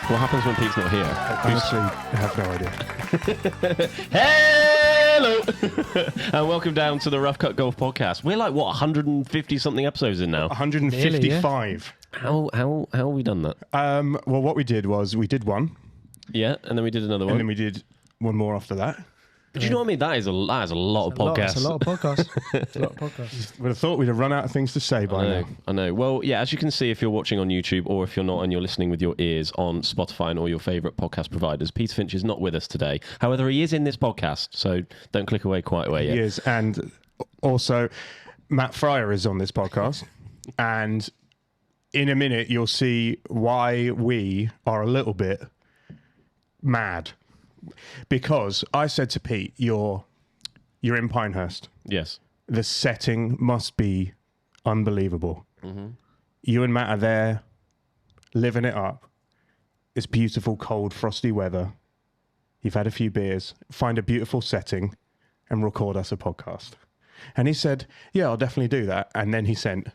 What happens when Pete's not here? I honestly have no idea. Hello! And welcome down to the Rough Cut Golf Podcast. We're like, what, 150-something episodes in now? 155. How have we done that? Well, what we did was we did one, Yeah, and then we did another one. and then we did one more after that. But you know what I mean? That is a lot of podcasts. It's a lot of podcasts. It's a lot of podcasts. Would have thought we'd have run out of things to say by now. I know. Well, yeah, as you can see if you're watching on YouTube or if you're not and you're listening with your ears on Spotify and all your favourite podcast providers, Peter Finch is not with us today. However, he is in this podcast, so don't click away quite away yet. He is. And also, Matt FRYER is on this podcast. And in a minute, you'll see why we are a little bit mad. Because I said to Pete, you're in Pinehurst. Yes. The setting must be unbelievable. Mm-hmm. You and Matt are there, living it up. It's beautiful, cold, frosty weather. You've had a few beers, find a beautiful setting, and record us a podcast. And he said, yeah, I'll definitely do that. And then he sent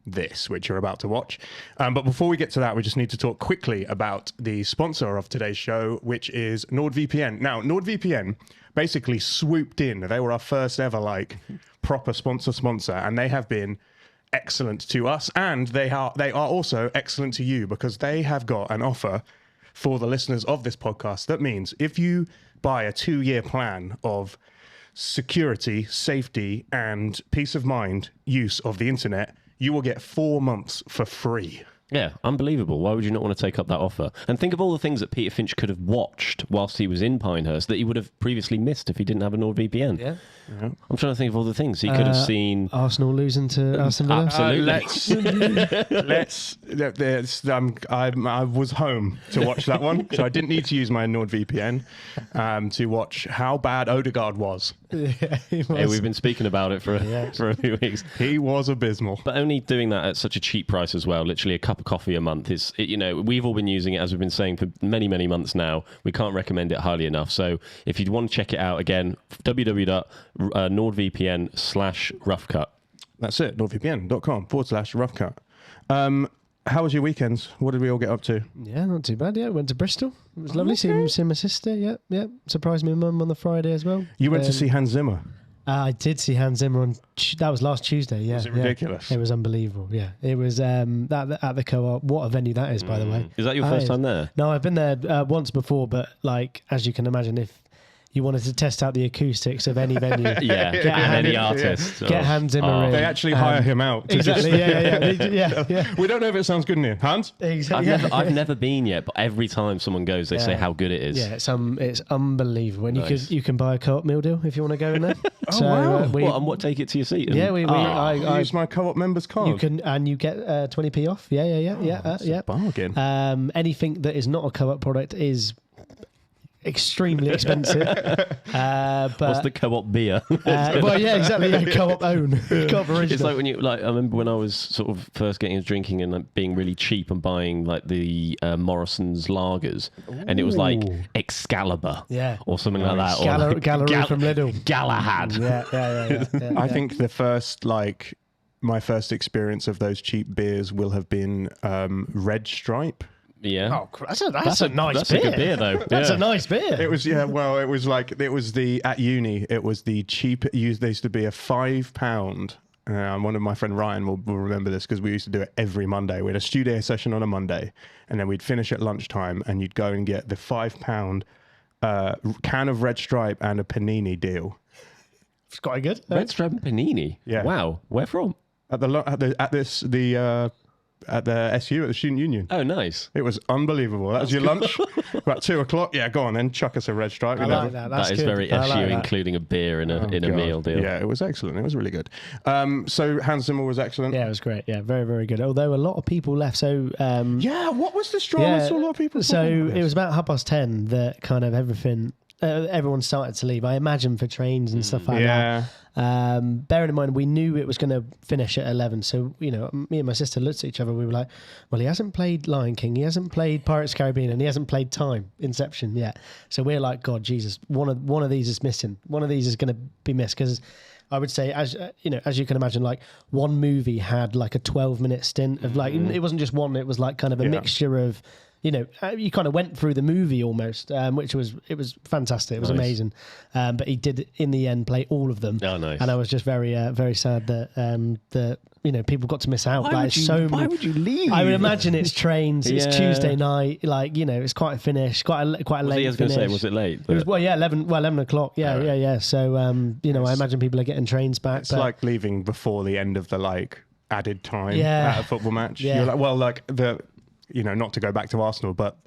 this, which you're about to watch. But before we get to that, we just need to talk quickly about the sponsor of today's show, which is NordVPN. Now, NordVPN basically swooped in. They were our first ever proper sponsor, and they have been excellent to us, and they are also excellent to you because they have got an offer for the listeners of this podcast. That means if you buy a 2-year plan of security, safety, and peace of mind use of the internet, you will get 4 months for free. Yeah, unbelievable. Why would you not want to take up that offer? And think of all the things that Peter Finch could have watched whilst he was in Pinehurst that he would have previously missed if he didn't have a NordVPN. Yeah. I'm trying to think of all the things he could have seen. Arsenal losing to Aston Villa. I was home to watch that one, so I didn't need to use my NordVPN to watch how bad Odegaard was. Yeah, he was. Hey, we've been speaking about it for a few weeks. He was abysmal. But only doing that at such a cheap price as well, literally a cup of coffee a month, we've all been using it, as we've been saying, for many, many months now. We can't recommend it highly enough. So if you want to check it out, again, www.nordvpn/roughcut. That's it, nordvpn.com/roughcut. How was your weekends? What did we all get up to? Yeah, not too bad. Yeah, went to Bristol. It was lovely seeing my sister. Yeah. Surprised my mum on the Friday as well. You went to see Hans Zimmer. I did see Hans Zimmer on. That was last Tuesday. Yeah, Was it ridiculous? It was unbelievable. Yeah, it was at the Co-op. What a venue that is, by the way. Is that your first time there? No, I've been there once before, but as you can imagine, if you wanted to test out the acoustics of any venue, any artist, get Hans Zimmer in. They actually hire him out. Exactly. Yeah. We don't know if it sounds good in here, Hans. Exactly. I've never been yet, but every time someone goes, they say how good it is. Yeah, it's unbelievable. And Nice. you can buy a Co-op meal deal if you want to go in there. Wow. What take it to your seat? I use my Co-op members card. You can, and you get 20p off. Yeah. That's a bargain. Anything that is not a Co-op product is extremely expensive. But what's the Co-op beer? well, yeah, exactly. Yeah, Co-op own, Co-op original. It's like when I remember when I was sort of first getting into drinking and being really cheap and buying the Morrison's lagers, and it was like Excalibur, or something like that, or Gallery from Lidl, Galahad. Yeah. I think the first my first experience of those cheap beers will have been Red Stripe. Yeah. Oh, that's a nice beer. That's a good beer, though. That's a nice beer. It was, at uni, it was the cheap, there used to be a £5. One of my friend Ryan will remember this because we used to do it every Monday. We had a studio session on a Monday, and then we'd finish at lunchtime, and you'd go and get the £5 can of Red Stripe and a panini deal. It's quite good. Red Stripe and panini. Yeah. Wow. Where from? At the SU, at the Student Union. Oh, nice. It was unbelievable. That was your lunch. About 2:00. Yeah, go on then. Chuck us a Red Stripe. I like that. That's that is good. very SU, including a beer in a meal deal. Yeah, it was excellent. It was really good. So Hans Zimmer was excellent. Yeah, it was great. Yeah, very, very good. Although a lot of people left. So what was the straw? I saw a lot of people. So it was about 10:30 that kind of everyone started to leave. I imagine for trains and stuff like that. Bearing in mind, we knew it was going to finish at 11. So, me and my sister looked at each other. We were like, well, he hasn't played Lion King. He hasn't played Pirates of the Caribbean, and he hasn't played Inception yet. So we're like, God, Jesus, one of these is missing. One of these is going to be missed because I would say, as you can imagine, like one movie had like a 12-minute stint of it wasn't just one. It was like kind of a mixture of you kind of went through the movie almost, which was fantastic. It was amazing. But he did in the end play all of them. Oh, nice. And I was just very very sad that people got to miss out. Why would you leave? I would imagine it's trains. It's Yeah. Tuesday night. it's quite a finish, quite a late finish. I was going to say, was it late? It was 11 o'clock. Yeah. So I imagine people are getting trains back. It's like leaving before the end of the added time Yeah. at a football match. Yeah. You're like, well, not to go back to Arsenal, but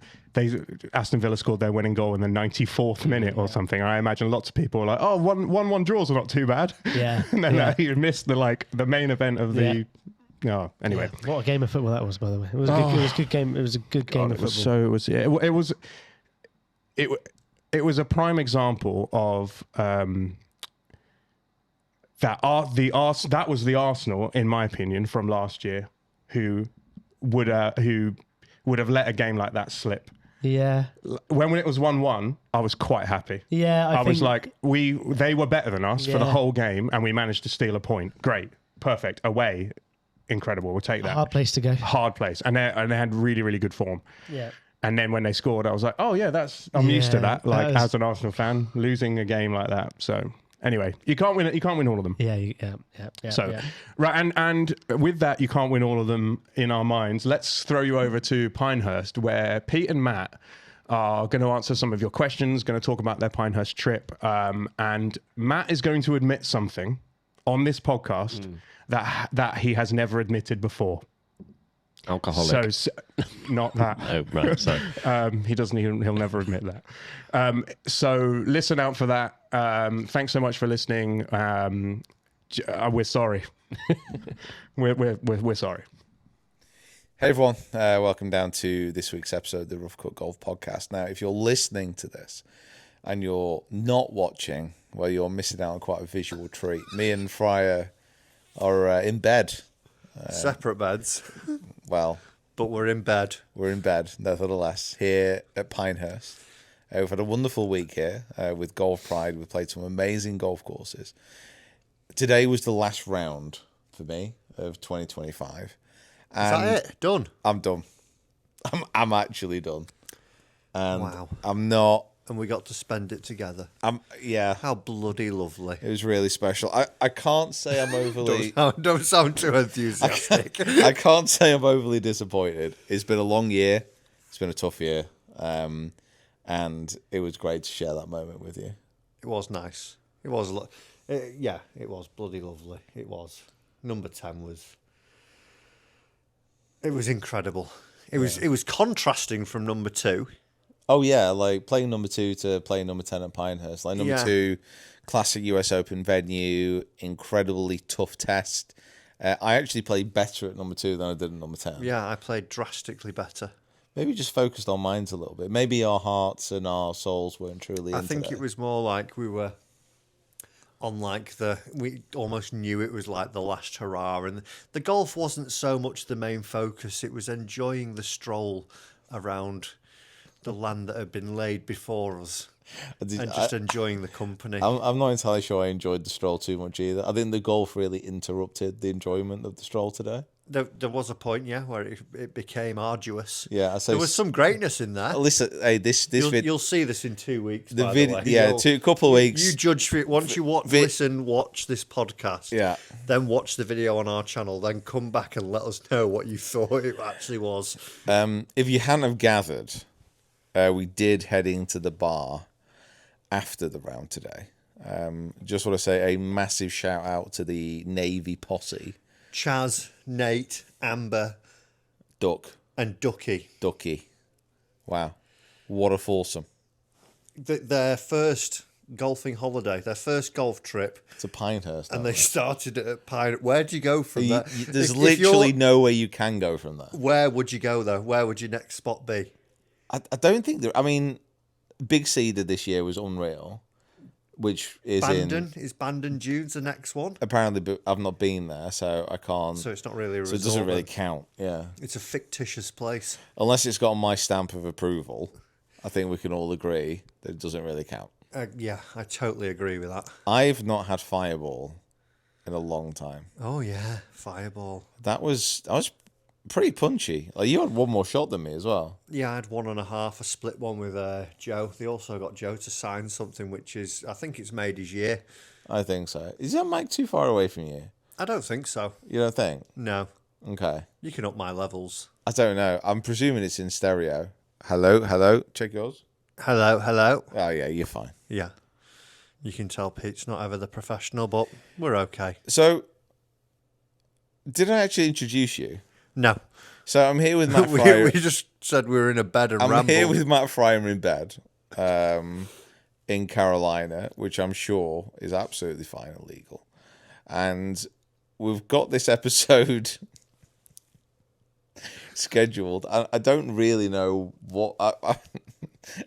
Aston Villa scored their winning goal in the 94th minute or something. I imagine lots of people were like, oh, 1-1 draws are not too bad. Yeah. And then you missed the main event of the. Oh, anyway. Yeah. What a game of football that was, by the way. It was a good game. It was a good game of football. It was a prime example of that was the Arsenal, in my opinion, from last year, who would have let a game like that slip. Yeah. When it was 1-1, I was quite happy. Yeah, I was like, they were better than us for the whole game, and we managed to steal a point. Great, perfect. Away, incredible. We'll take that. Hard place to go. Hard place, and they had really, really good form. Yeah. And then when they scored, I was like, oh yeah, I'm used to that. that was... as an Arsenal fan, losing a game like that. So anyway, you can't win it. You can't win all of them. Yeah. So right, and with that, you can't win all of them in our minds. Let's throw you over to Pinehurst, where Pete and Matt are going to answer some of your questions. Going to talk about their Pinehurst trip, and Matt is going to admit something on this podcast that he has never admitted before. Alcoholic. So not that. Oh, right. Sorry. He doesn't. He'll never admit that. So listen out for that. Thanks so much for listening. We're sorry. we're sorry. Hey everyone, welcome down to this week's episode of the Rough Cut Golf Podcast. Now, if you're listening to this and you're not watching, well, you're missing out on quite a visual treat. Me and FRYER are in bed. Separate beds. Well, but we're in bed. We're in bed, nevertheless, here at Pinehurst. We've had a wonderful week here with Golf Pride. We've played some amazing golf courses. Today was the last round for me of 2025. And is that it? Done? I'm done. I'm actually done. And wow. I'm not. And we got to spend it together. Yeah. How bloody lovely. It was really special. I can't say I'm overly... don't sound too enthusiastic. I can't say I'm overly disappointed. It's been a long year. It's been a tough year. And it was great to share that moment with you. It was nice. It was... it was bloody lovely. It was. Number 10 was... It was incredible. It was contrasting from number 2. Oh, yeah, like playing number 2 to playing number 10 at Pinehurst. Like number 2, classic US Open venue, incredibly tough test. I actually played better at number 2 than I did at number 10. Yeah, I played drastically better. Maybe just focused our minds a little bit. Maybe our hearts and our souls weren't truly into think it was more like we were on we almost knew it was like the last hurrah. And the golf wasn't so much the main focus. It was enjoying the stroll around the land that had been laid before us and just enjoying the company. I'm not entirely sure I enjoyed the stroll too much either. I think the golf really interrupted the enjoyment of the stroll today. There was a point, where it became arduous. Yeah, there was some greatness in there. Listen, hey, you'll see this in 2 weeks. By the way. Yeah, couple of weeks. You judge for it once you watch this podcast. Yeah, then watch the video on our channel. Then come back and let us know what you thought it actually was. If you hadn't have gathered, we did head into the bar after the round today. Just want to say a massive shout out to the Navy posse. Chaz, Nate, Amber, Duck, and Ducky. Wow, what a foursome! Their first golfing holiday, their first golf trip to Pinehurst, and they started at Pinehurst. Where do you go from there? There's literally nowhere you can go from there. Where would you go though? Where would your next spot be? I don't think there. I mean, Big Cedar this year was unreal. Which is Is Bandon Dunes the next one? Apparently, but I've not been there, so I can't. So it's not really a resort. So it doesn't really count. Yeah, it's a fictitious place. Unless it's got my stamp of approval, I think we can all agree that it doesn't really count. Yeah, I totally agree with that. I've not had Fireball in a long time. Oh yeah, Fireball. I was pretty punchy. Like, you had one more shot than me as well. Yeah, I had 1.5, a split one with Joe. They also got Joe to sign something, which is, I think it's made his year. I think so. Is that mic too far away from you? I don't think so. You don't think? No. Okay. You can up my levels. I don't know. I'm presuming it's in stereo. Hello. Check yours. Hello. Oh, yeah, you're fine. Yeah. You can tell Pete's not ever the professional, but we're okay. So, did I actually introduce you? No. So, I'm here with Matt Fryer. we just said we were in a bed and I'm rambled. here with Matt Fryer in bed in Carolina, which I'm sure is absolutely fine and legal. And we've got this episode scheduled. I don't really know what...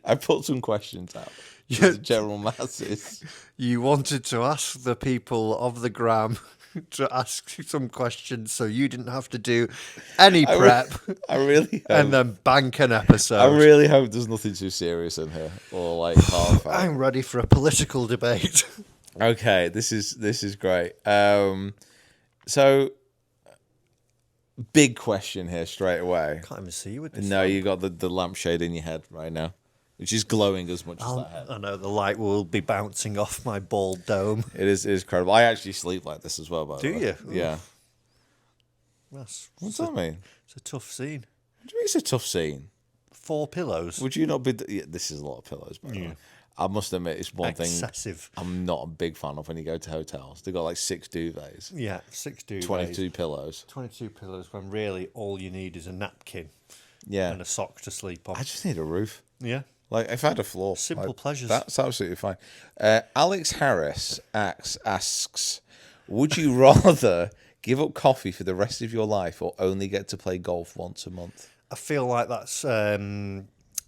I put some questions out to the general masses. You wanted to ask the people of the gram to ask some questions so you didn't have to do any prep. I really hope. And then bank an episode. I really hope there's nothing too serious in here or like half. I'm ready for a political debate. Okay, this is great. So big question here straight away. Can't even see you with this. No, you got the lampshade in your head right now, which is glowing as much as that head. I know the light will be bouncing off my bald dome. It is incredible. I actually sleep like this as well, by the way. Do you? Yeah. What's that mean? It's a tough scene. What do you mean it's a tough scene? 4 pillows. Would you not be... Yeah, this is a lot of pillows, by the way. I must admit, it's one Excessive. thing I'm not a big fan of when you go to hotels. They've got like 6 duvets. Yeah, 6 duvets. 22 pillows. 22 pillows when really all you need is a napkin Yeah. and a sock to sleep on. I just need a roof. Yeah. Like, if I had a floor. Simple like, pleasures. That's absolutely fine. Alex Harris asks, would you rather give up coffee for the rest of your life or only get to play golf once a month? I feel like that's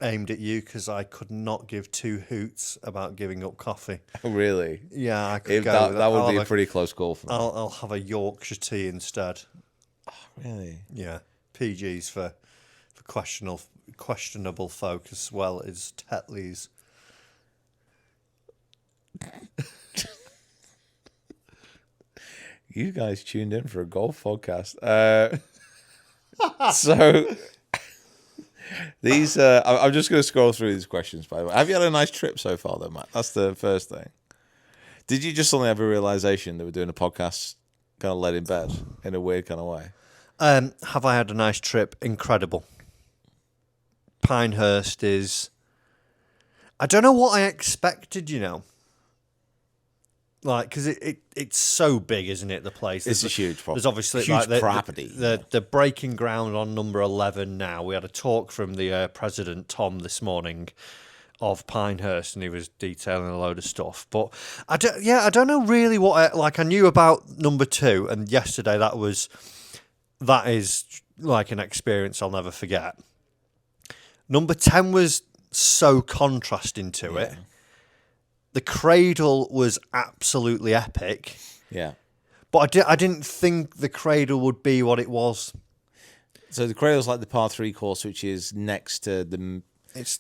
aimed at you because I could not give 2 hoots about giving up coffee. Oh, really? Yeah, I could go. That would be a pretty close call for me. I'll have a Yorkshire tea instead. Oh, really? Yeah, PG's for questionable folk as well as Tetley's. You guys tuned in for a golf podcast. So these, I'm just going to scroll through these questions, by the way. Have you had a nice trip so far, though, Matt? That's the first thing. Did you just suddenly have a realization that we're doing a podcast kind of led in bed in a weird kind of way? Have I had a nice trip? Incredible. Pinehurst is... I don't know what I expected, you know. Like, because it's so big, isn't it, the place? It's a huge property. There's obviously huge like property. The breaking ground on number 11 now. We had a talk from the president, Tom, this morning of Pinehurst, and he was detailing a load of stuff. But, I don't know really what... I knew about number 2, and yesterday that is like an experience I'll never forget. Number 10 was so contrasting to it. The cradle was absolutely epic. Yeah. But I didn't think the cradle would be what it was. So the cradle's like the par 3 course, which is next to the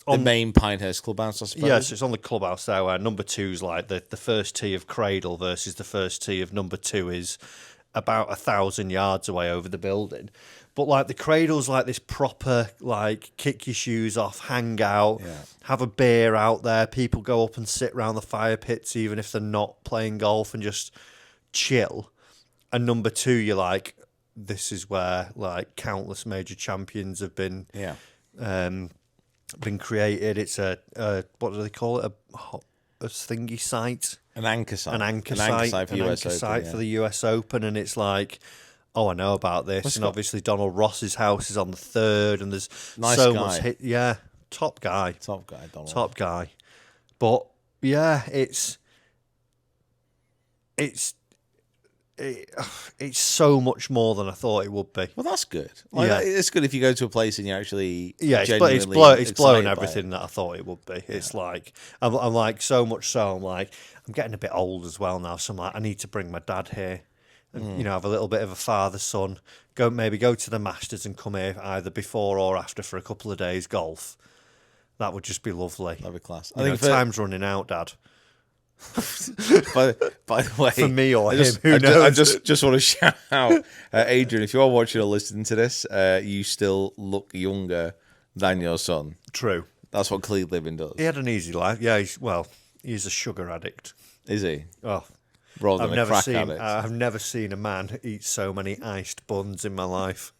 on main Pinehurst clubhouse, I suppose. Yes, it's on the clubhouse there where number 2's like the first tee of cradle versus the first tee of number 2 is about 1,000 yards away over the building. But like the cradle's like this proper, like, kick your shoes off, hang out, have a beer out there. People go up and sit around the fire pits even if they're not playing golf and just chill. And number 2, you're like, this is where like countless major champions have been created. It's a what do they call it? A thingy site. An anchor site. An anchor site for the US Open, and it's like, oh, I know about this. And obviously Donald Ross's house is on the 3rd, and there's so much hit. Yeah, top guy, Donald. Top guy. But yeah, it's so much more than I thought it would be. Well, that's good. Like, it's good if you go to a place and you're actually it's blown everything that I thought it would be. It's like I'm like so much so I'm getting a bit old as well now. So I'm like, I need to bring my dad here, and have a little bit of a father son. Go to the Masters and come here either before or after for a couple of days golf. That would just be lovely. That'd be class. I think time's running out, Dad. by the way, For me or I just, him, who I knows? just want to shout out, Adrian, if you are watching or listening to this, you still look younger than your son. True. That's what clean living does. He had an easy life. Yeah, he's a sugar addict. Is he? Oh, Rather than a crack addict. I've never seen a man eat so many iced buns in my life.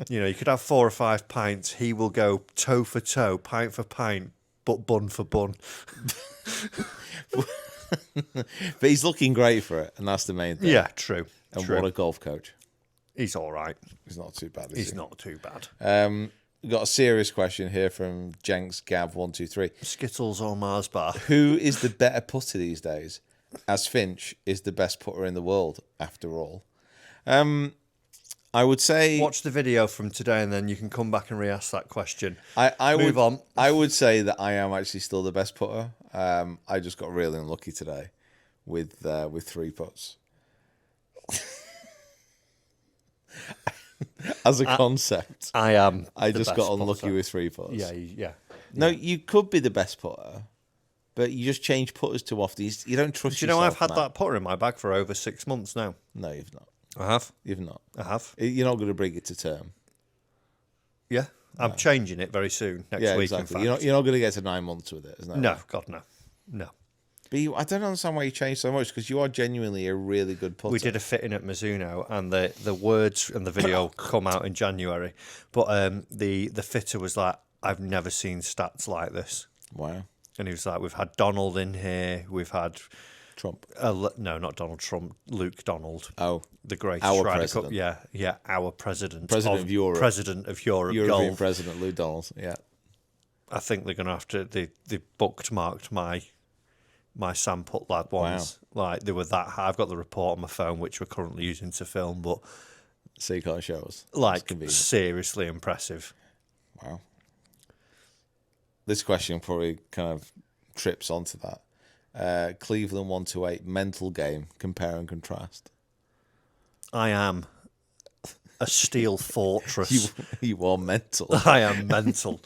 You could have 4 or 5 pints. He will go toe for toe, pint for pint, but bun for bun. But he's looking great for it, and that's the main thing. Yeah, true. And true. what a golf coach. He's all right. He's not too bad, is He's he? not too bad. We've got a serious question here from Jenks Gav 123. Skittles or Mars bar? Who is the better putter these days? As Finch is the best putter in the world, after all. I would say... Watch the video from today and then you can come back and re-ask that question. Move on. I would say that I am actually still the best putter. I just got really unlucky today with 3 putts. As a concept, I am. I the just best got unlucky putter. with 3 putts. Yeah. No, you could be the best putter, but you just change putters too often. You don't trust Do you know yourself. I've had man. that putter in my bag for over 6 months now? No, you've not. I have. You've not. I have. You're not going to bring it to term. Yeah. I'm changing it very soon, next Yeah, week, exactly. in fact. You're not going to get to 9 months with it, isn't that? No, right? God, no. No. But I don't understand why you changed so much, because you are genuinely a really good putter. We did a fitting at Mizuno, and the words and the video come out in January. But the fitter was like, I've never seen stats like this. Wow. And he was like, we've had Donald in here. We've had... Trump. No, not Donald Trump. Luke Donald. Oh. The greatest Our Ryder president. Cup. Yeah, our president. President of Europe. President of Europe. European golf. President Lou Donald, yeah. I think they're going to have to... They bookmarked my sample lad ones. Wow. Like, they were that high. I've got the report on my phone, which we're currently using to film, but... So you can't show us. Like, seriously impressive. Wow. This question probably kind of trips onto that. Cleveland 128, mental game, compare and contrast. I am a steel fortress. You are mental. I am mental.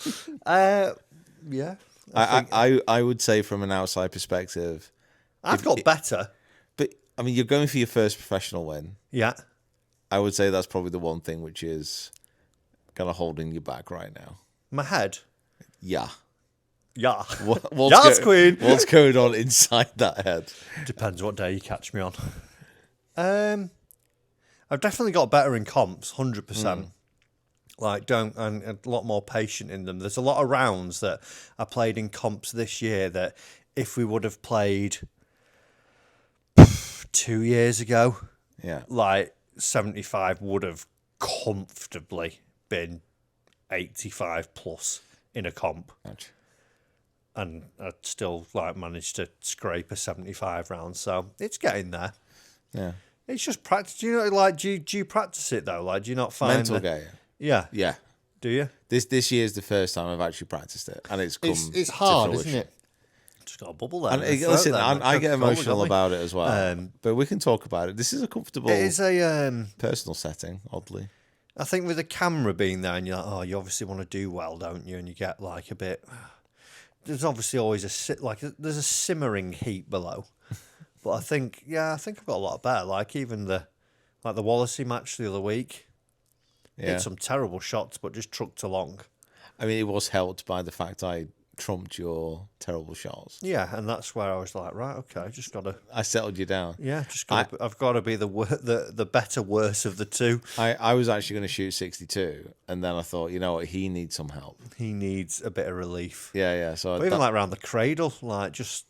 Yeah. I would say from an outside perspective, I've got better. but I mean, you're going for your first professional win. Yeah. I would say that's probably the one thing which is kind of holding you back right now. My head. Yeah. Yeah. What's Queen. What's going on inside that head? Depends what day you catch me on. I've definitely got better in comps, 100%. Like, and a lot more patient in them. There's a lot of rounds that I played in comps this year that if we would have played 2 years ago, like 75 would have comfortably been 85 plus in a comp. Ouch. And I'd still like managed to scrape a 75 round. So it's getting there. Yeah. It's just practice. Do you know, like, do you practice it though? Like, do you not find Mental game. Yeah. Yeah. Do you? This year's the first time I've actually practiced it, and it's come. It's to hard, fruition. isn't it? Just got a bubble there. And listen, I get emotional about it as well, but we can talk about it. This is a comfortable. It is a personal setting, oddly. I think with the camera being there, and you're like, oh, you obviously want to do well, don't you? And you get like a bit. There's obviously always there's a simmering heat below, but I think I've got a lot better. Like even the Wallacey match the other week, hit some terrible shots, but just trucked along. I mean, it was helped by the fact I trumped your terrible shots. Yeah, and that's where I was like, right, okay, just gotta. I settled you down. Yeah, I've got to be the better worse of the two. I was actually going to shoot 62, and then I thought, you know what, he needs some help. He needs a bit of relief. Yeah. So even like around the cradle, like just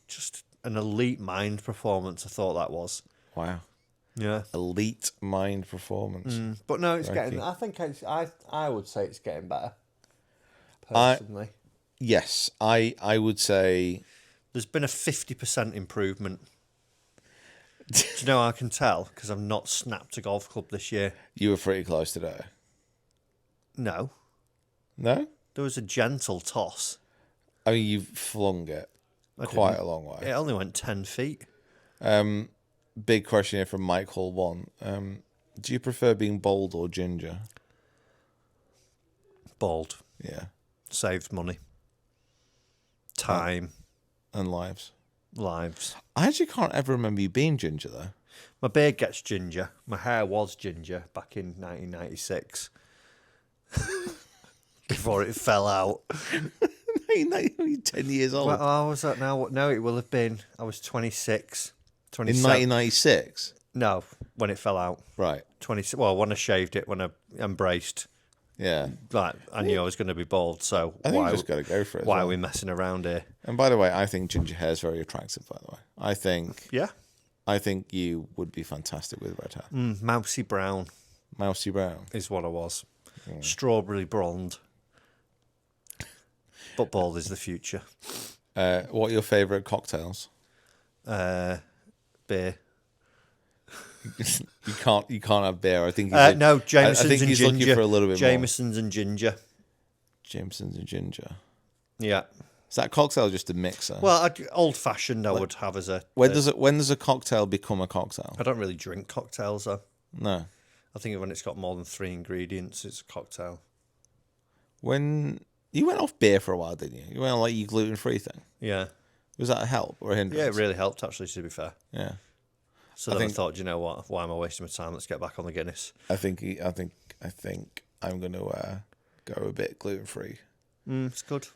an elite mind performance. I thought that was. Wow. Yeah. Elite mind performance. But no, it's getting. I think I would say it's getting better. Personally. Yes, I would say there's been a 50% improvement. Do you know how I can tell? Because I've not snapped a golf club this year. You were pretty close today. No. No? There was a gentle toss. I mean, you flung it quite a long way. It only went 10 feet. Big question here from Mike Hall 1. Do you prefer being bold or ginger? Bold. Yeah. Saved money. Time. And lives. lives. I actually can't ever remember you being ginger, though. My beard gets ginger. My hair was ginger back in 1996. Before it fell out. You're 10 years old. Well, how was that now? No, it will have been. I was 26. In 1996? No, when it fell out. Right. 20. Well, when I shaved it, when I embraced. Yeah. Like, I knew I was going to be bald, so I think you just got to go for it. Why are we messing around here? And by the way, I think ginger hair is very attractive, by the way. Yeah. I think you would be fantastic with red hair. Mousy brown. Mousy brown. Is what I was. Strawberry blonde. But bald is the future. What are your favourite cocktails? Beer. You can't have beer. I think no, Jameson's I think and he's ginger. looking for a little bit Jameson's and ginger. Jameson's and ginger. Yeah. Is that cocktail just a mixer? Well, old fashioned I would have as a. When does a cocktail become a cocktail? I don't really drink cocktails though. No. I think when it's got more than 3 ingredients, it's a cocktail. When you went off beer for a while, didn't you? You went on like your gluten-free thing. Yeah. Was that a help or a hindrance? Yeah, it really helped actually. To be fair. Yeah. So then I thought, you know what? Why am I wasting my time? Let's get back on the Guinness. I think I'm going to go a bit gluten-free. It's good.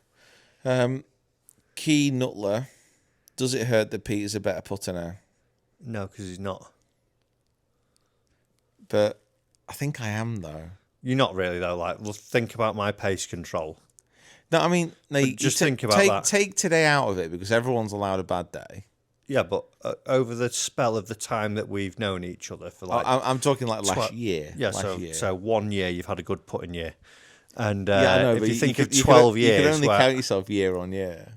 Key Nutler, does it hurt that Peter's a better putter now? No, because he's not. But I think I am, though. You're not really, though. Like, well, think about my pace control. No, I mean, no, just think about that. Take today out of it because everyone's allowed a bad day. Yeah, but over the spell of the time that we've known each other for like... I'm talking like last year. Yeah, last year. So 1 year you've had a good putting year. And yeah, I know, if but you think of you 12 years... You can only count yourself year on year.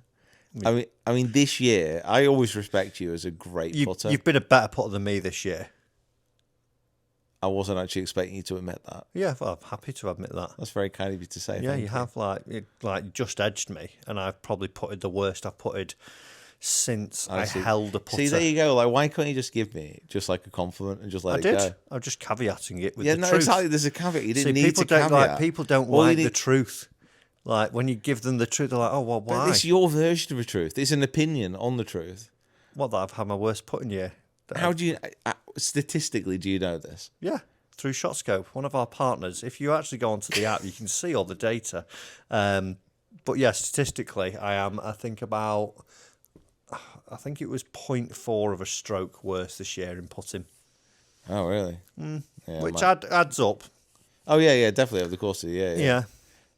I mean, this year, I always respect you as a great putter. You've been a better putter than me this year. I wasn't actually expecting you to admit that. Yeah, well, I'm happy to admit that. That's very kind of you to say. Yeah, you have like just edged me, and I've probably putted the worst I've putted since I held a putter. See, there you go. Like, why can't you just give me just like a compliment and just let it go? I was just caveating it with the truth. Exactly. There's a caveat. You didn't need people to don't caveat. people don't like the truth. Like when you give them the truth, they're like, "Oh, well, why?" But it's your version of the truth. It's an opinion on the truth. What, that I've had my worst putting year? How do you statistically do you know this? Yeah. Through ShotScope, one of our partners. If you actually go onto the app, you can see all the data. But yeah, statistically, I think it was 0.4 of a stroke worse this year in putting. Oh, really? Yeah, which adds up. Oh, yeah, definitely over the course of the year. Yeah.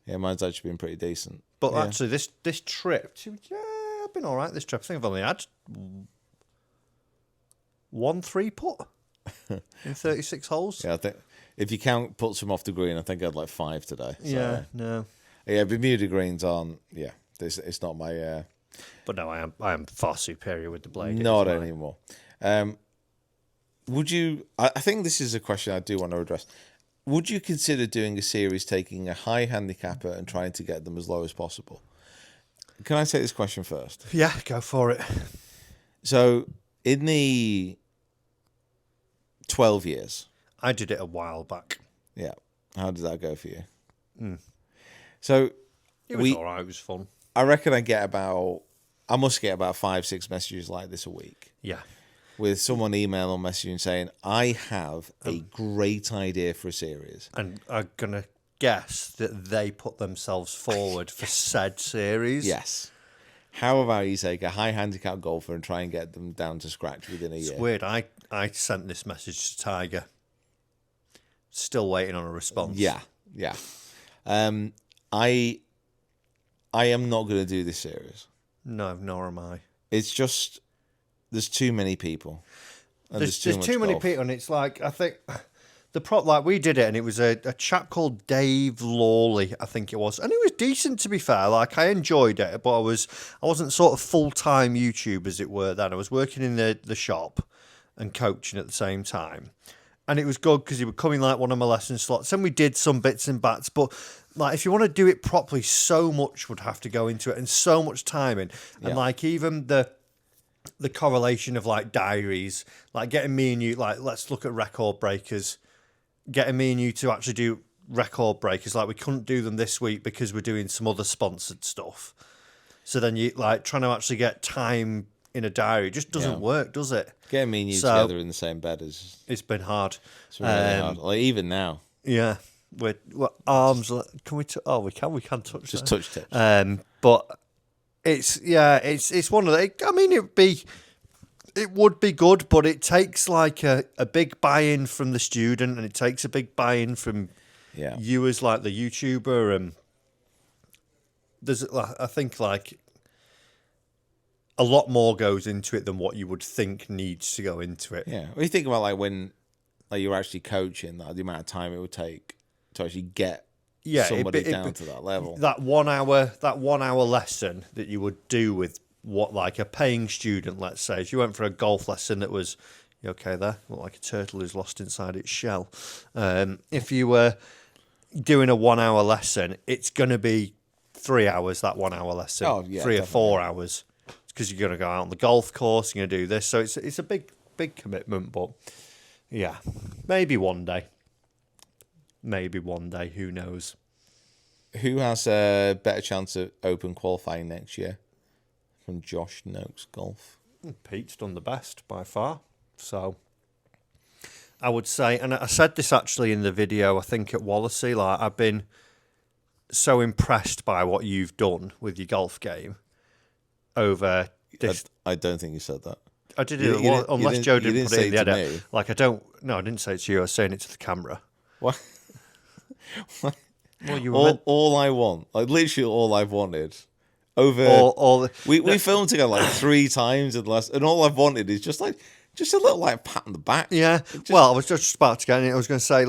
Yeah, mine's actually been pretty decent. But actually, this trip, I've been all right this trip. I think I've only had 1 3-putt. In 36 holes? Yeah, I think if you count puts from off the green, I think I had like 5 today. So. Yeah, no. Yeah, Bermuda greens aren't. Yeah, it's not my. But no, I am far superior with the blade. Not anymore. Would you? I think this is a question I do want to address. Would you consider doing a series taking a high handicapper and trying to get them as low as possible? Can I take this question first? Yeah, go for it. So in the 12 years. I did it a while back. Yeah. How did that go for you? So it was all right. It was fun. I reckon I must get about 5-6 messages like this a week. Yeah. With someone email or messaging saying, I have a great idea for a series. And I'm going to guess that they put themselves forward for said series. Yes. How about you take a high handicap golfer and try and get them down to scratch within a year? It's weird. I sent this message to Tiger. Still waiting on a response. Yeah. I am not going to do this series. No, nor am I. It's just there's too many people. And there's too many people, and it's like I think like we did it, and it was a chap called Dave Lawley, I think it was, and it was decent to be fair. Like I enjoyed it, but I wasn't sort of full-time YouTube as it were. Then I was working in the shop and coaching at the same time, and it was good because he would come in like one of my lesson slots, and we did some bits and bats. But like if you want to do it properly, so much would have to go into it, and so much time in, and like even the correlation of like diaries, like getting me and you, like let's look at record breakers. Getting me and you to actually do record breakers, like we couldn't do them this week because we're doing some other sponsored stuff. So then you like trying to actually get time in a diary. It just doesn't work, does it? Getting me and you together in the same bed it's been hard. It's really hard. Like, even now. Yeah. We're arms. Can we? We can touch. Just touch tips. But it's one of the. I mean, it would be good, but it takes like a big buy-in from the student, and it takes a big buy-in from you as like the YouTuber, and there's I think like a lot more goes into it than what you would think needs to go into it. Yeah, when you think about like when like you're actually coaching, like, the amount of time it would take to actually get somebody down to that level. That 1 hour lesson that you would do with what like a paying student, let's say, if you went for a golf lesson that was okay there, look like a turtle who's lost inside its shell. If you were doing a 1 hour lesson, it's going to be 3 hours, that 1 hour lesson. 3 definitely. or 4 hours, because you're going to go out on the golf course, you're going to do this. So it's a big commitment, but yeah, maybe one day. Who knows? Who has a better chance of open qualifying next year? From Josh Noakes Golf. Pete's done the best by far. So I would say, and I said this actually in the video, I think at Wallasey, like I've been so impressed by what you've done with your golf game over this. I don't think you said that. I did it, unless Joe didn't put it in the edit. Me. Like I didn't say it to you, I was saying it to the camera. What? Well, you were all I want, like literally all I've wanted. We filmed together like 3 times in the last, and all I've wanted is just a little like pat on the back. Yeah. Well, I was just about to get in it. I was going to say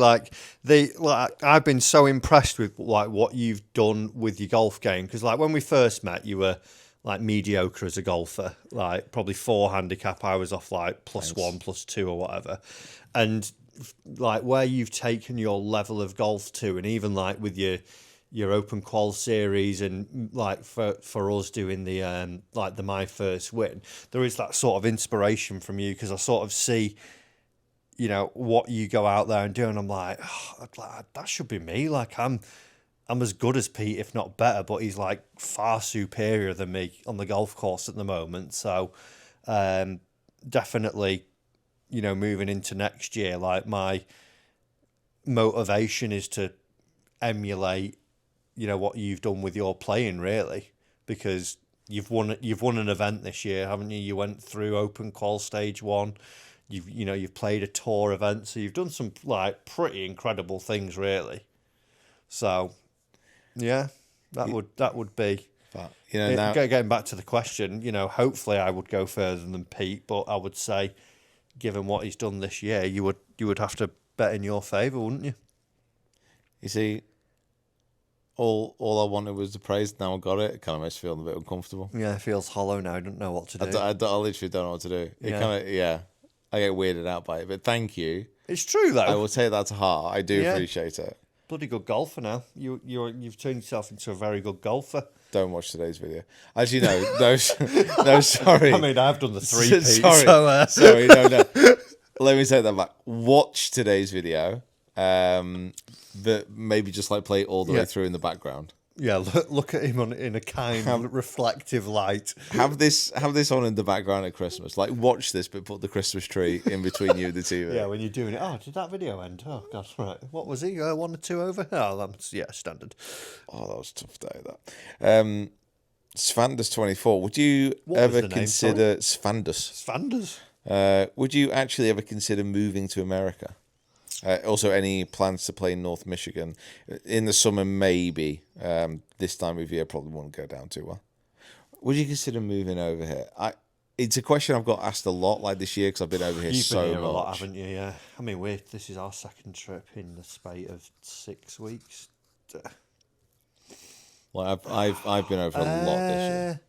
I've been so impressed with like what you've done with your golf game, because like when we first met, you were like mediocre as a golfer, like probably 4 handicap. I was off like +1, +2 or whatever, and like where you've taken your level of golf to, and even like with your open qual series, and like for us doing the like the My First Win, there is that sort of inspiration from you, because I sort of see, you know, what you go out there and do, and I'm like, that should be me. Like I'm as good as Pete, if not better, but he's like far superior than me on the golf course at the moment. So definitely, you know, moving into next year, like my motivation is to emulate, you know, what you've done with your playing, really, because you've won an event this year, haven't you? You went through Open Qual Stage 1. You've played a tour event, so you've done some like pretty incredible things, really. So, yeah, that would be. But, you know, now getting back to the question, you know, hopefully I would go further than Pete, but I would say, given what he's done this year, you would have to bet in your favour, wouldn't you? You see, all I wanted was the praise. Now I got it. It kind of makes me feel a bit uncomfortable. Yeah, it feels hollow now. I don't know what to do. I literally don't know what to do. It kind of, I get weirded out by it. But thank you. It's true though. I will take that to heart. I do appreciate it. Bloody good golfer now. You've turned yourself into a very good golfer. Don't watch today's video. Actually, no, sorry. I mean, I've done the 3 Pete. Sorry, sorry, no. Let me take that back. Watch today's video. But maybe just like play it all the way through in the background. Yeah, look at him in a kind, reflective light. Have this on in the background at Christmas. Like, watch this, but put the Christmas tree in between you and the TV. Yeah, when you're doing it. Oh, did that video end? Oh, God, right. What was he? 1 or 2 over? Oh, that's, standard. Oh, that was a tough day, that. Svandus24, would you ever consider... Svandus? Would you actually ever consider moving to America? Also, any plans to play in North Michigan? In the summer, maybe. This time of year, probably won't go down too well. Would you consider moving over here? It's a question I've got asked a lot like this year, because I've been over here You've so been here much. a lot, haven't you? Yeah. I mean, this is our second trip in the spate of 6 weeks. Like I've been over a lot this year.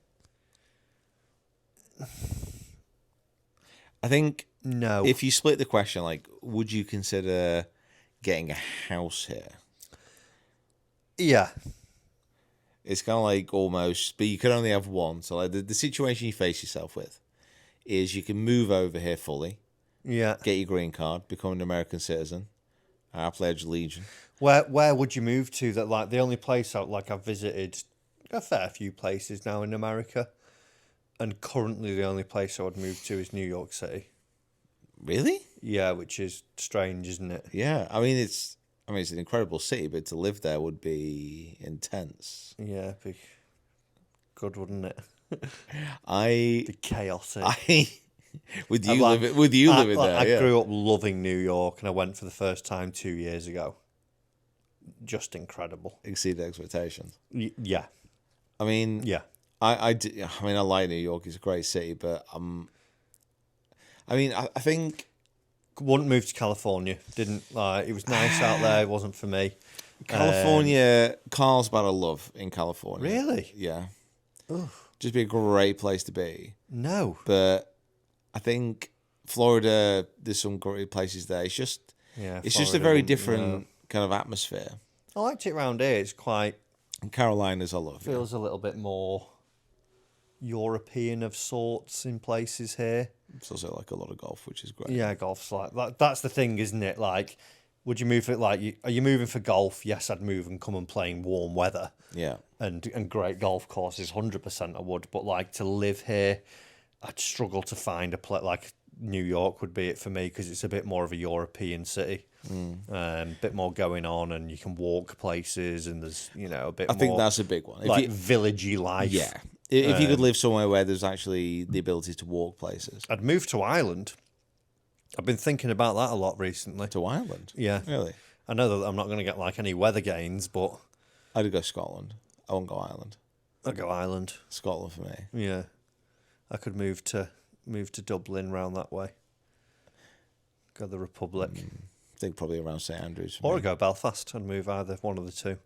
I think no. If you split the question, like, would you consider getting a house here? Yeah. It's kind of like almost, but you can only have one. So like the situation you face yourself with is you can move over here fully. Yeah. Get your green card, become an American citizen. I pledge Legion. Where would you move to? That like the only place I've visited a fair few places now in America. and currently the only place I would move to is New York City. Really? Yeah, which is strange, isn't it? Yeah. I mean, it's an incredible city, but to live there would be intense. Yeah, be good, wouldn't it? The chaotic. Would you living there? I grew up loving New York, and I went for the first time 2 years ago. Just incredible. Exceeded expectations. Yeah. I mean, Yeah. I like New York. It's a great city, but I think Wouldn't move to California. Didn't like. It was nice out there. It wasn't for me. California, Carlsbad, I love in California. Really? Yeah. Just be a great place to be. No. But I think Florida, there's some great places there. It's just a very different kind of atmosphere. I liked it around here. It's quite. And Carolinas, I love. Feels a little bit more European of sorts in places here. It's also like a lot of golf, which is great. Yeah, golf's like that. That's the thing, isn't it? Like, would you move for are you moving for golf? Yes, I'd move and come and play in warm weather. Yeah, and great golf courses, 100% I would. But like to live here, I'd struggle to find a place like New York would be it for me because it's a bit more of a European city. Bit more going on, and you can walk places, and there's a bit. I think that's a big one. Like villagey life. Yeah, if you could live somewhere where there's actually the ability to walk places. I'd move to Ireland. I've been thinking about that a lot recently. To Ireland? Yeah. Really? I know that I'm not going to get like any weather gains, but I'd go Scotland. I won't go Ireland. I'd go Ireland. Scotland for me. Yeah. I could move to Dublin round that way. Go the Republic. I think probably around St Andrews. Or I'd go Belfast and move either one of the two.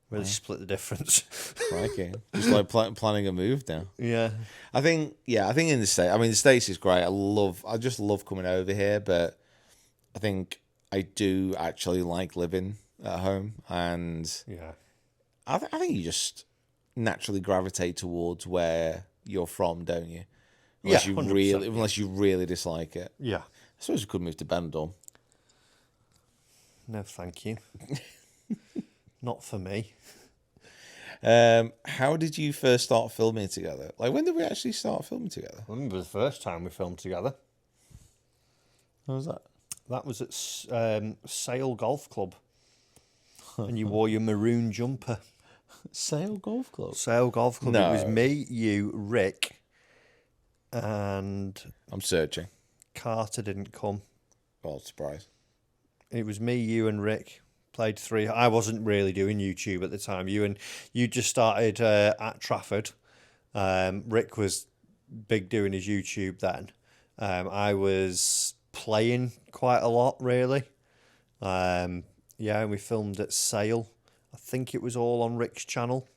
Really split the difference. Crikey. Just like planning a move now. Yeah. I think in the States, the States is great. I just love coming over here, but I think I do actually like living at home, and yeah, I think you just naturally gravitate towards where you're from, don't you? Unless you really dislike it. Yeah. I suppose you could move to Benidorm. No, thank you. Not for me. How did you first start filming together? Like, when did we actually start filming together? I remember the first time we filmed together. When was that? That was at Sale Golf Club. And you wore your maroon jumper. Sale Golf Club? Sale Golf Club. No. It was me, you, Rick, and... I'm searching. Carter didn't come. Well, surprise. It was me, you, and Rick. Played 3. I wasn't really doing YouTube at the time. You just started at Trafford. Rick was big doing his YouTube then. I was playing quite a lot, really. And we filmed at Sale. I think it was all on Rick's channel.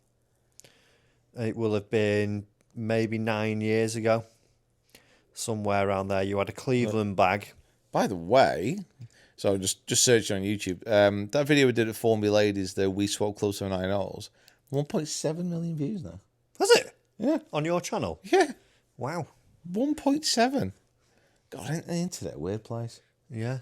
It will have been maybe 9 years ago. Somewhere around there. You had a Cleveland bag. By the way... So just search on YouTube. That video we did at Formby Ladies, the We Swap Club 79 Holes, 1.7 million views now. Was it? Yeah. On your channel? Yeah. Wow. 1.7. God, ain't the internet a weird place? Yeah.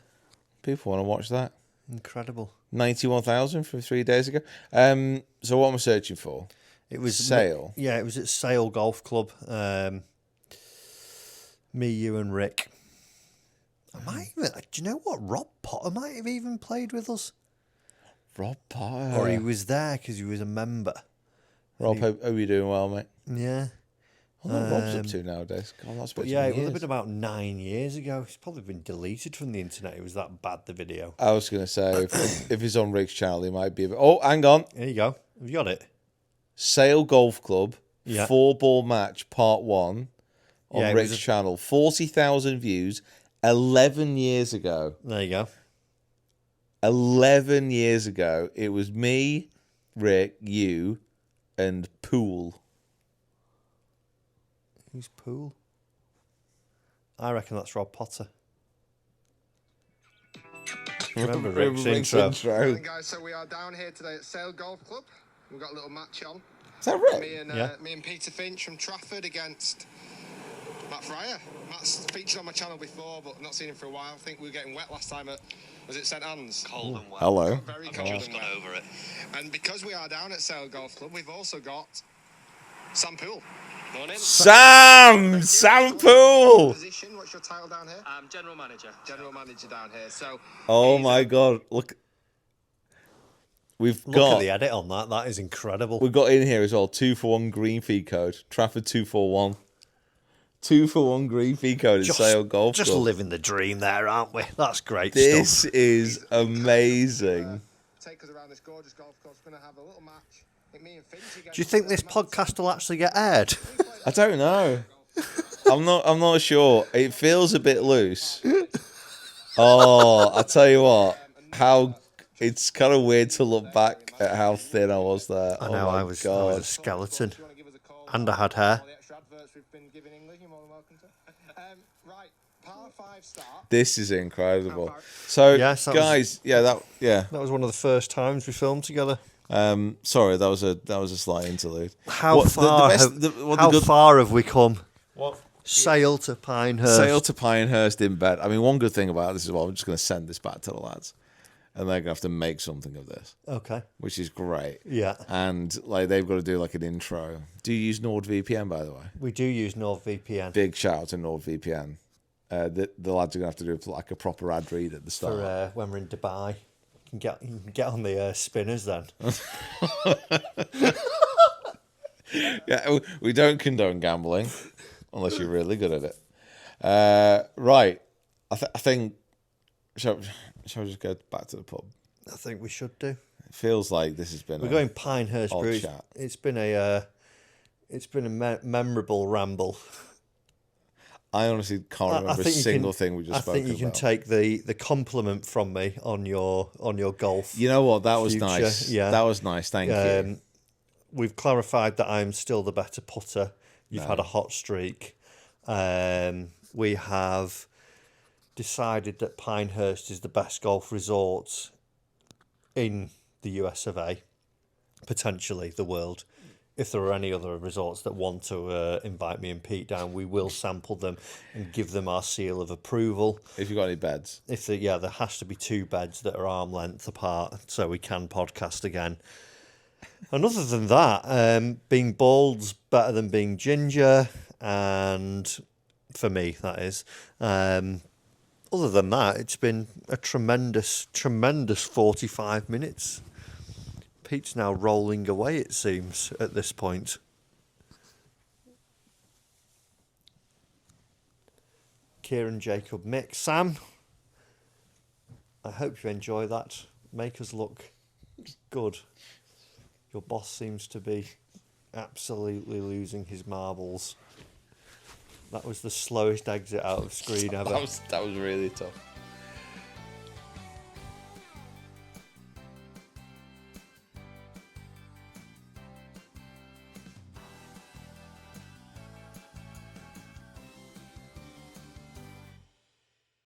People want to watch that. Incredible. 91,000 from 3 days ago. So what am I searching for? It was Sale. Yeah, it was at Sale Golf Club. Me, you, and Rick. Do you know what? Rob Potter might have even played with us. Rob Potter. Or he was there because he was a member. Rob, hope you're doing well, mate. Yeah. What Rob's up to nowadays? God, that's But yeah, it would have been about 9 years ago. It's probably been deleted from the internet. It was that bad, the video. I was going to say, if he's on Rick's channel, he might be... Oh, hang on. There you go. Have you got it? Sale Golf Club, Yeah. 4-ball match, part 1, on Rick's channel. 40,000 views, 11 years ago. There you go. 11 years ago. It was me, Rick, you, and Poole. Who's Poole? I reckon that's Rob Potter. Remember Rick's intro. Right, guys, so we are down here today at Sale Golf Club. We've got a little match on. Is that Rick? Me and Peter Finch from Trafford against Matt FRYER. Matt's featured on my channel before, but not seen him for a while. I think we were getting wet last time at, was it St Anne's? Cold and wet. Hello. Very cold and wet. Over it. And because we are down at Sale Golf Club, we've also got Sam Poole. Morning. Sam Poole. Position, what's your title down here? General manager. General manager down here. So. Oh my God! Look, Look at the edit on that. That is incredible. we've got in here as well 2-for-1 green fee code. Trafford 2-for-1. 2-for-1 green fee code at Sale Golf Just Club. living the dream there, aren't we? That's great This stuff. is amazing. Take us around this gorgeous golf course. We're going to have a little match. I think me and Finch against Do you think this podcast will actually get aired? I don't know. I'm not sure. It feels a bit loose. Oh, I tell you what, it's kind of weird to look back at how thin I was there. I know, I was a skeleton. And I had hair. This is incredible. So, Yes, that guys, That was one of the first times we filmed together. Sorry, that was a slight interlude. How far have we come? What? Sail to Pinehurst. Sail to Pinehurst in bed. I mean, one good thing about this is, well, I'm just going to send this back to the lads, and they're going to have to make something of this. Okay. Which is great. Yeah. And like they've got to do like an intro. Do you use NordVPN, by the way? We do use NordVPN. Big shout out to NordVPN. The lads are going to have to do like a proper ad read at the start. For when we're in Dubai. You can get on the spinners then. Yeah, we don't condone gambling unless you're really good at it. Right. I think... Shall we just go back to the pub? I think we should do. It feels like this has been We're going Pinehurst Brewery. chat. It's been a memorable ramble. I honestly can't remember a single thing we just spoke about. I think you can take the compliment from me on your golf. You know what? That was future. nice. Yeah. That was nice. Thank you. We've clarified that I'm still the better putter. You've had a hot streak. We have decided that Pinehurst is the best golf resort in the US of A, potentially the world. If there are any other resorts that want to invite me and Pete down, we will sample them and give them our seal of approval. If you've got any beds. There has to be 2 beds that are arm length apart so we can podcast again. And other than that, being bald's better than being ginger, and for me, that is. Other than that, it's been a tremendous 45 minutes. Pete's now rolling away, it seems, at this point. Kieran, Jacob, Mick, Sam, I hope you enjoy that. Make us look good. Your boss seems to be absolutely losing his marbles. That was the slowest exit out of screen ever. That was really tough.